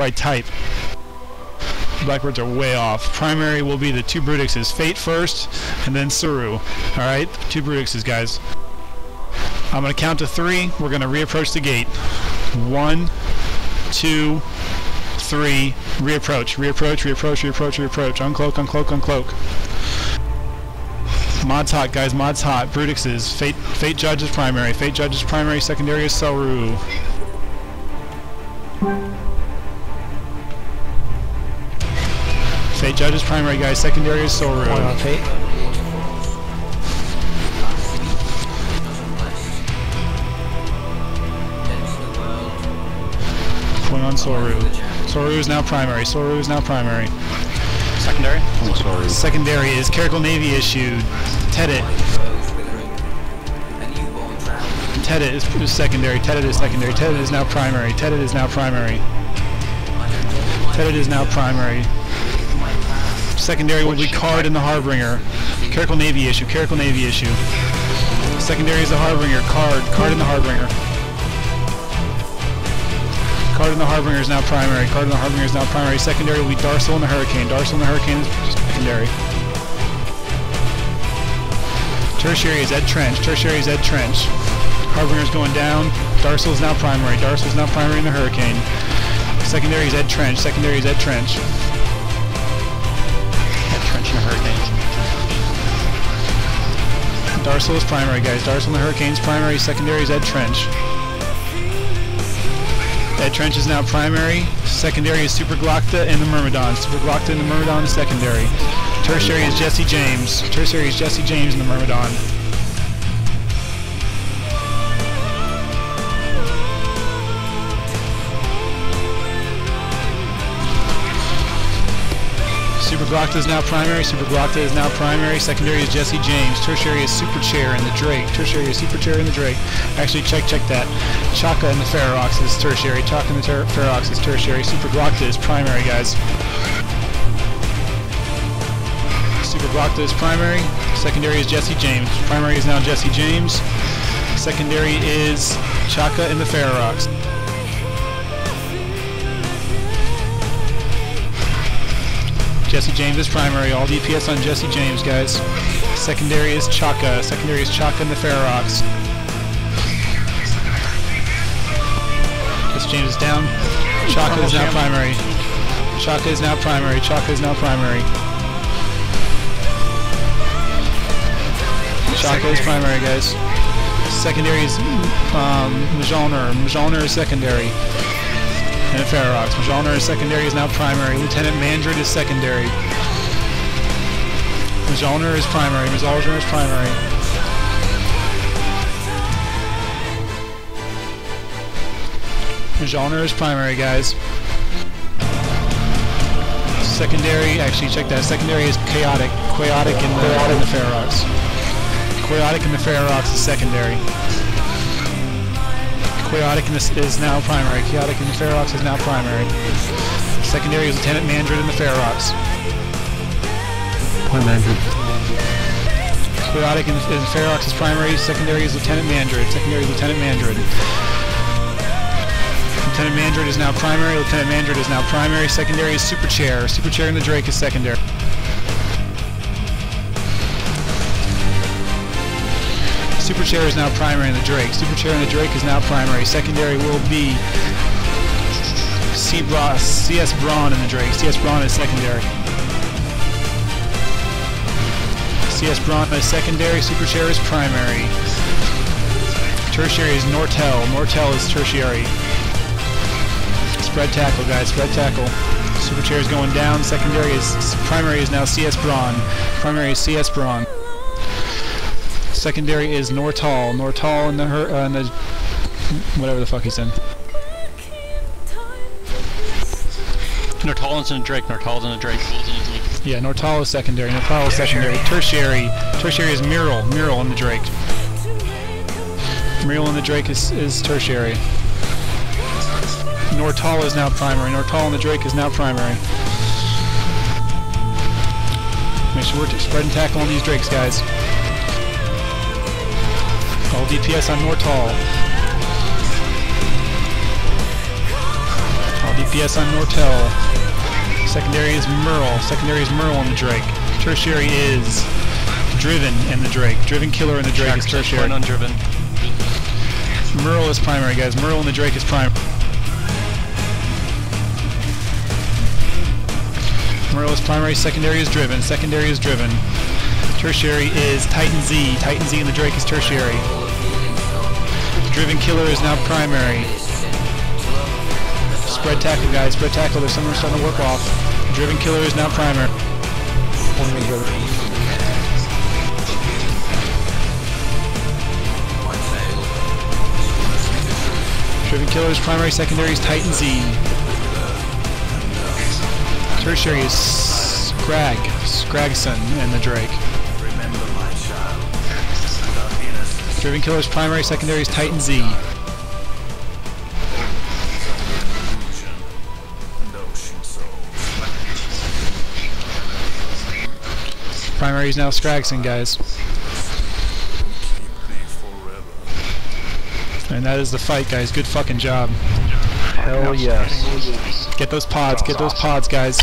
by type. Blackbirds are way off. Primary will be the 2 Brutixes. Fate first, and then Saru. Alright? 2 Brutixes, guys. I'm going to count to 3. We're going to reapproach the gate. 1, 2, 3. Reapproach. Reapproach, reapproach, reapproach, reapproach. Uncloak, uncloak, uncloak. Mod's hot, guys. Mod's hot. Brutixes. Fate Judge is primary. Fate Judge is primary. Secondary is Saru. Fate Judge is primary, guys. Secondary is Saru. Point on Fate. Point on Saru. Saru is now primary. Saru is now primary. Secondary? Secondary is Clerical Navy issued. Tedet. Tedet is secondary. Tedet is secondary. Tedet is now primary. Tedet is now primary. Tedet is now primary. Secondary will be Card in the Harbinger. Clerical Navy issue. Clerical Navy issue. Secondary is the Harbinger. Card in the Harbinger. Card in the Harbinger is now primary. Card in the Harbinger is now primary. Secondary will be Darsal in the Hurricane. Darsal in the Hurricane is secondary. Tertiary is Ed Trench. Tertiary is Ed Trench. Harbinger is going down. Darsal is now primary. Darsal is now primary in the Hurricane. Secondary is Ed Trench. Secondary is Ed Trench. Ed Trench in the Hurricane. Darsal is primary, guys. Darsal in the Hurricane is primary. Secondary is Ed Trench. Ed Trench is now primary. Secondary is Super Glocta and the Myrmidon. Super Glocta and the Myrmidon is secondary. Tertiary is Jesse James. Tertiary is Jesse James and the Myrmidon. Super Glocta is now primary. Super Glocta is now primary. Secondary is Jesse James. Tertiary is Super Chair in the Drake. Tertiary is Super Chair in the Drake. Actually, check that. Chaka and the Ferox is tertiary. Chaka and the Ferox is tertiary. Super Glocta is primary, guys. Super Glocta is primary. Secondary is Jesse James. Primary is now Jesse James. Secondary is Chaka and the Ferox. Jesse James is primary. All DPS on Jesse James, guys. Secondary is Chaka. Secondary is Chaka and the Ferox. Jesse James is down. Chaka is now primary. Chaka is now primary. Chaka is now primary. Chaka is primary, guys. Secondary is Mjolnir. Mjolnir is secondary. And Ferox. Mjolnir is secondary, is now primary. Lieutenant Mandrid is secondary. Mjolnir is primary. Mjolnir is primary. Mjolnir is primary, guys. Secondary, actually check that. Secondary is Chaotic. Chaotic in the Ferox. Chaotic in the Ferox is secondary. Chaotic is now primary. Chaotic in the Ferox is now primary. Secondary is Lieutenant Mandrid in the Ferox. Point Mandrid. Chaotic in the Ferox is primary. Secondary is Lieutenant Mandrid. Secondary is Lieutenant Mandrid. Lieutenant Mandrid is now primary. Lieutenant Mandrid is now primary. Secondary is Super Chair. Super Chair in the Drake is secondary. Super Chair is now primary in the Drake. Super Chair in the Drake is now primary. Secondary will be CS Braun in the Drake. CS Braun is secondary. CS Braun is secondary. Super Chair is primary. Tertiary is Nortel. Nortel is tertiary. Spread tackle, guys. Spread tackle. Super Chair is going down. Secondary is primary is now CS Braun. Primary is CS Braun. Secondary is Nortal. Nortal in the whatever the fuck he's in. Nortal's in a Drake. Nortal's in a Drake. Yeah, Nortal is secondary. Nortal is secondary. Tertiary. Tertiary is Mural. Mural in the Drake. Mural in the Drake is tertiary. Nortal is now primary. Nortal in the Drake is now primary. Make sure we're spreading tackle on these Drakes, guys. All DPS on Nortal. All DPS on Nortel. Secondary is Merle. Secondary is Merle on the Drake. Tertiary is Driven and the Drake. Driven Killer and the Drake is tertiary. Point on Driven. Merle is primary, guys. Merle and the Drake is primary. Merle is primary, secondary is Driven. Secondary is Driven. Tertiary is Titan Z. Titan Z and the Drake is tertiary. Driven Killer is now primary. Spread tackle, guys. Spread tackle. There's someone starting to work off. Driven Killer is now primary. Driven Killer is primary. Secondary is Titan Z. Tertiary is Scragson and the Drake. Driven Killer's primary, secondary is Titan Z. Primary is now Scragson, guys. And that is the fight, guys. Good fucking job. Hell yes. Get those pods, guys.